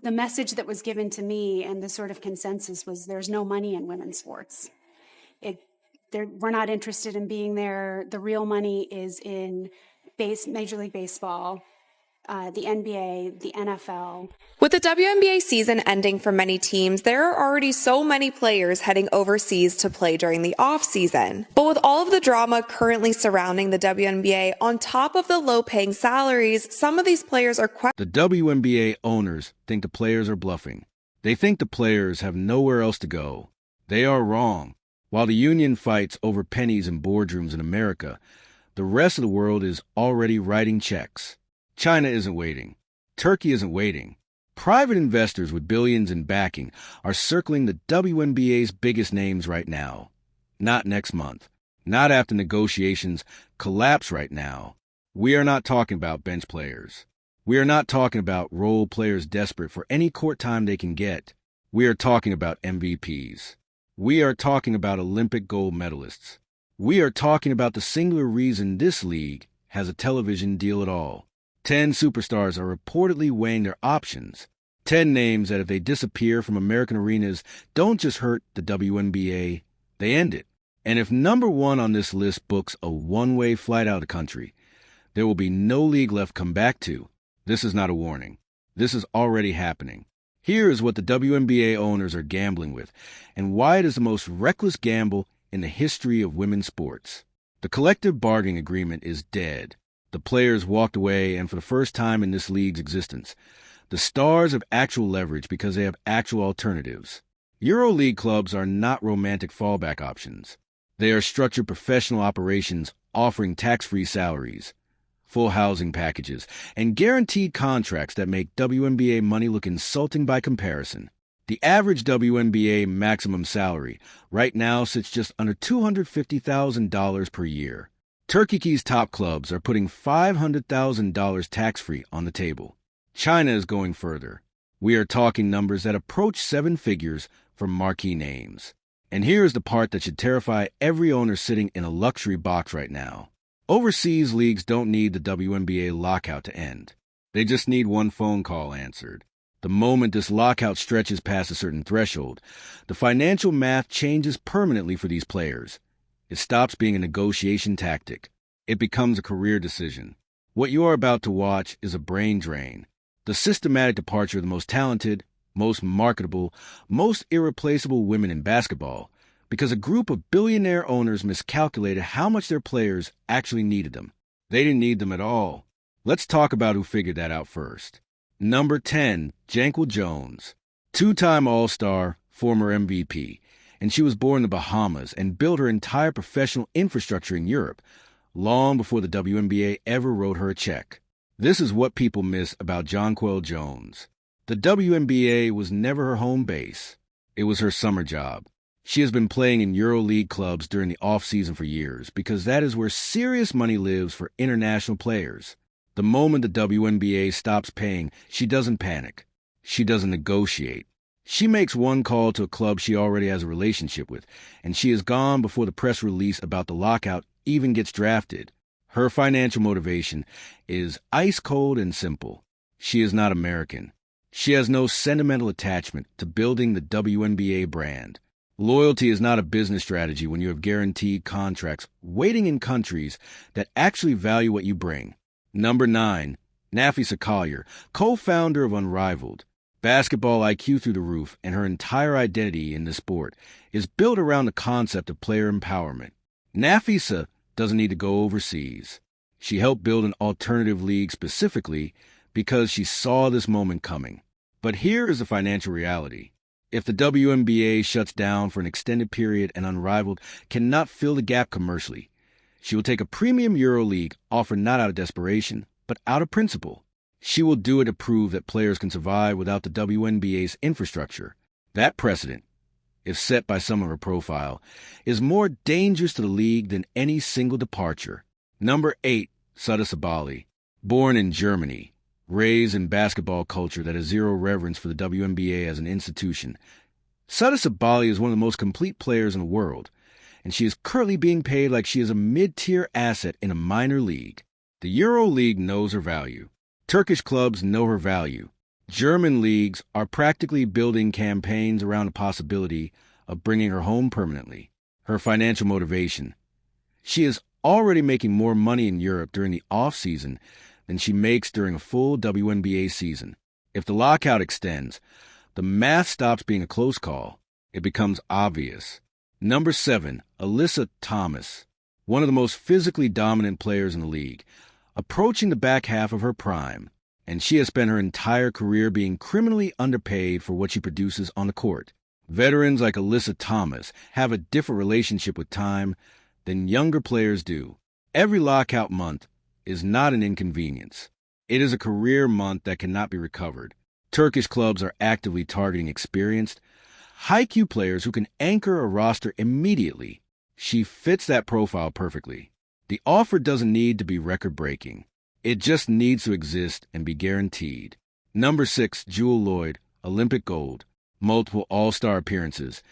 the message that was given to me and the sort of consensus was there's no money in women's sports. We're not interested in being there. The real money is in Major League Baseball, the NBA, the NFL. With the WNBA season ending for many teams, there are already so many players heading overseas to play during the off-season. But with all of the drama currently surrounding the WNBA, on top of the low-paying salaries, some of these players are The WNBA owners think the players are bluffing. They think the players have nowhere else to go. They are wrong. While the union fights over pennies in boardrooms in America, the rest of the world is already writing checks. China isn't waiting. Turkey isn't waiting. Private investors with billions in backing are circling the WNBA's biggest names right now. Not next month. Not after negotiations collapse right now. We are not talking about bench players. We are not talking about role players desperate for any court time they can get. We are talking about MVPs. We are talking about Olympic gold medalists. We are talking about the singular reason this league has a television deal at all. 10 superstars are reportedly weighing their options. 10 names that if they disappear from American arenas don't just hurt the WNBA, they end it. And if number one on this list books a one-way flight out of the country, there will be no league left to come back to. This is not a warning. This is already happening. Here is what the WNBA owners are gambling with, and why it is the most reckless gamble in the history of women's sports. The collective bargaining agreement is dead. The players walked away, and for the first time in this league's existence, the stars have actual leverage because they have actual alternatives. EuroLeague clubs are not romantic fallback options. They are structured professional operations offering tax-free salaries, full housing packages, and guaranteed contracts that make WNBA money look insulting by comparison. The average WNBA maximum salary right now sits just under $250,000 per year. Turkey's top clubs are putting $500,000 tax-free on the table. China is going further. We are talking numbers that approach 7 figures for marquee names. And here's the part that should terrify every owner sitting in a luxury box right now. Overseas leagues don't need the WNBA lockout to end. They just need one phone call answered. The moment this lockout stretches past a certain threshold, the financial math changes permanently for these players. It stops being a negotiation tactic. It becomes a career decision. What you are about to watch is a brain drain. The systematic departure of the most talented, most marketable, most irreplaceable women in basketball, because a group of billionaire owners miscalculated how much their players actually needed them. They didn't need them at all. Let's talk about who figured that out first. Number 10, Janquil Jones. 2-time All-Star, former MVP. And she was born in the Bahamas and built her entire professional infrastructure in Europe, long before the WNBA ever wrote her a check. This is what people miss about Janquil Jones. The WNBA was never her home base. It was her summer job. She has been playing in EuroLeague clubs during the off-season for years because that is where serious money lives for international players. The moment the WNBA stops paying, she doesn't panic. She doesn't negotiate. She makes one call to a club she already has a relationship with, and she is gone before the press release about the lockout even gets drafted. Her financial motivation is ice cold and simple. She is not American. She has no sentimental attachment to building the WNBA brand. Loyalty is not a business strategy when you have guaranteed contracts waiting in countries that actually value what you bring. Number 9, Nafisa Collier, co-founder of Unrivaled. Basketball IQ through the roof, and her entire identity in the sport is built around the concept of player empowerment. Nafisa doesn't need to go overseas. She helped build an alternative league specifically because she saw this moment coming. But here is the financial reality. If the WNBA shuts down for an extended period and Unrivaled cannot fill the gap commercially, she will take a premium EuroLeague offer not out of desperation, but out of principle. She will do it to prove that players can survive without the WNBA's infrastructure. That precedent, if set by some of her profile, is more dangerous to the league than any single departure. Number 8, Sada Sabali. Born in Germany, raised in basketball culture that has zero reverence for the WNBA as an institution, Sada Sabali is one of the most complete players in the world, and she is currently being paid like she is a mid-tier asset in a minor league. The EuroLeague knows her value. Turkish clubs know her value. German leagues are practically building campaigns around the possibility of bringing her home permanently. Her financial motivation. She is already making more money in Europe during the off-season than she makes during a full WNBA season. If the lockout extends, the math stops being a close call. It becomes obvious. Number 7, Alyssa Thomas, one of the most physically dominant players in the league, approaching the back half of her prime, and she has spent her entire career being criminally underpaid for what she produces on the court. Veterans like Alyssa Thomas have a different relationship with time than younger players do. Every lockout month is not an inconvenience. It is a career month that cannot be recovered. Turkish clubs are actively targeting experienced, high-Q players who can anchor a roster immediately. She fits that profile perfectly. The offer doesn't need to be record-breaking. It just needs to exist and be guaranteed. Number 6, Jewel Lloyd, Olympic gold, multiple All-Star appearances,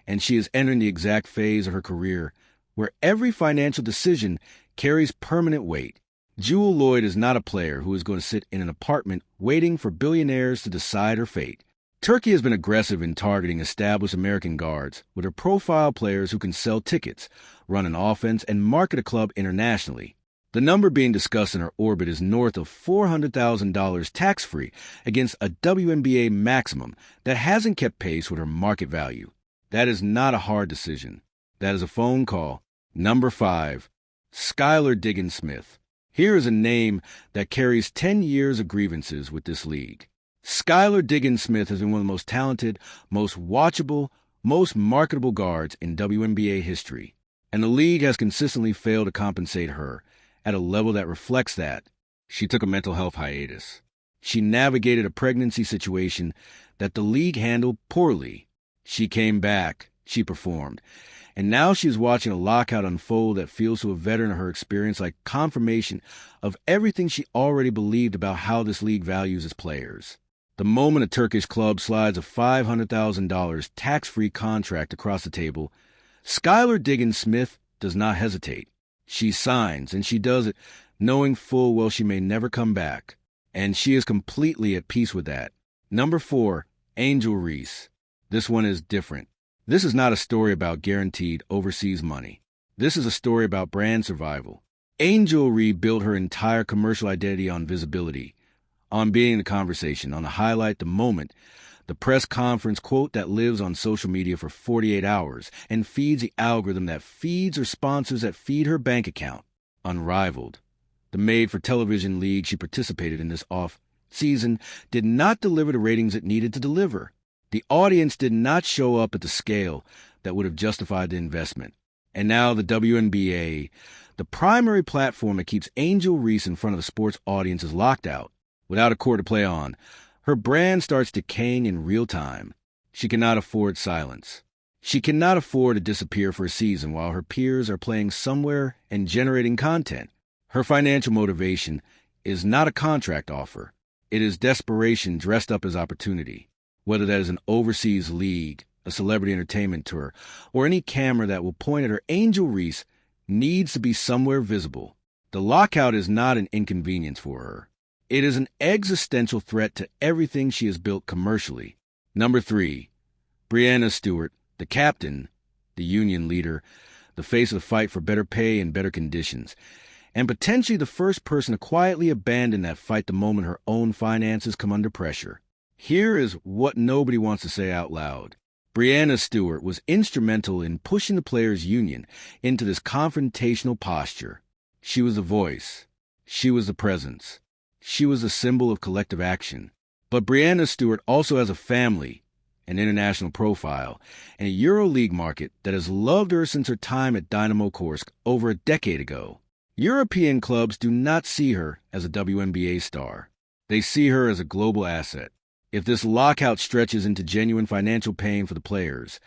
and she is entering the exact phase of her career where every financial decision carries permanent weight. Jewel Lloyd is not a player who is going to sit in an apartment waiting for billionaires to decide her fate. Turkey has been aggressive in targeting established American guards with her profile players who can sell tickets, run an offense, and market a club internationally. The number being discussed in her orbit is north of $400,000 tax-free against a WNBA maximum that hasn't kept pace with her market value. That is not a hard decision. That is a phone call. Number 5, Skylar Diggins-Smith. Here is a name that carries 10 years of grievances with this league. Skylar Diggins-Smith has been one of the most talented, most watchable, most marketable guards in WNBA history, and the league has consistently failed to compensate her at a level that reflects that. She took a mental health hiatus. She navigated a pregnancy situation that the league handled poorly. She came back. She performed. And now she is watching a lockout unfold that feels to a veteran of her experience like confirmation of everything she already believed about how this league values its players. The moment a Turkish club slides a $500,000 tax-free contract across the table, Skylar Diggins-Smith does not hesitate. She signs, and she does it knowing full well she may never come back. And she is completely at peace with that. Number 4, Angel Reese. This one is different. This is not a story about guaranteed overseas money. This is a story about brand survival. Angel Reese built her entire commercial identity on visibility, on being in the conversation, on the highlight, the moment, the press conference quote that lives on social media for 48 hours and feeds the algorithm that feeds her sponsors that feed her bank account. Unrivaled. The made-for-television league she participated in this off-season did not deliver the ratings it needed to deliver. The audience did not show up at the scale that would have justified the investment. And now the WNBA, the primary platform that keeps Angel Reese in front of the sports audience, is locked out. Without a court to play on, her brand starts decaying in real time. She cannot afford silence. She cannot afford to disappear for a season while her peers are playing somewhere and generating content. Her financial motivation is not a contract offer. It is desperation dressed up as opportunity. Whether that is an overseas league, a celebrity entertainment tour, or any camera that will point at her, Angel Reese needs to be somewhere visible. The lockout is not an inconvenience for her. It is an existential threat to everything she has built commercially. Number 3, Breanna Stewart, the captain, the union leader, the face of the fight for better pay and better conditions, and potentially the first person to quietly abandon that fight the moment her own finances come under pressure. Here is what nobody wants to say out loud. Breanna Stewart was instrumental in pushing the players' union into this confrontational posture. She was the voice. She was the presence. She was a symbol of collective action. But Breanna Stewart also has a family, an international profile, and a EuroLeague market that has loved her since her time at Dynamo Kursk over a decade ago. European clubs do not see her as a WNBA star. They see her as a global asset. If this lockout stretches into genuine financial pain for the players,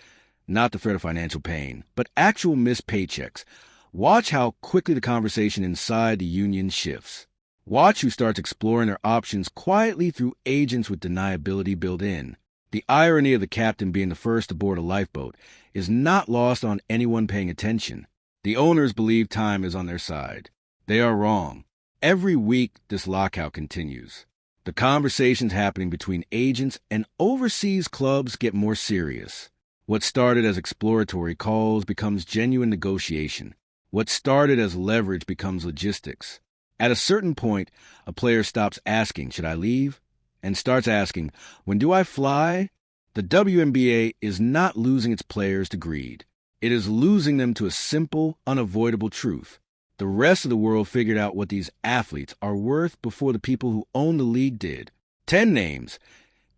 not the threat of financial pain, but actual missed paychecks, watch how quickly the conversation inside the union shifts. Watch who starts exploring their options quietly through agents with deniability built in. The irony of the captain being the first to board a lifeboat is not lost on anyone paying attention. The owners believe time is on their side. They are wrong. Every week, this lockout continues. The conversations happening between agents and overseas clubs get more serious. What started as exploratory calls becomes genuine negotiation. What started as leverage becomes logistics. At a certain point, a player stops asking, "Should I leave?" and starts asking, "When do I fly?" The WNBA is not losing its players to greed. It is losing them to a simple, unavoidable truth. The rest of the world figured out what these athletes are worth before the people who own the league did. 10 names,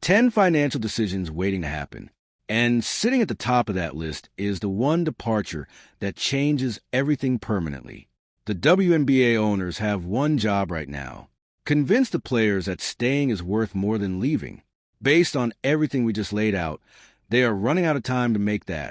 10 financial decisions waiting to happen. And sitting at the top of that list is the one departure that changes everything permanently. The WNBA owners have one job right now: convince the players that staying is worth more than leaving. Based on everything we just laid out, they are running out of time to make that.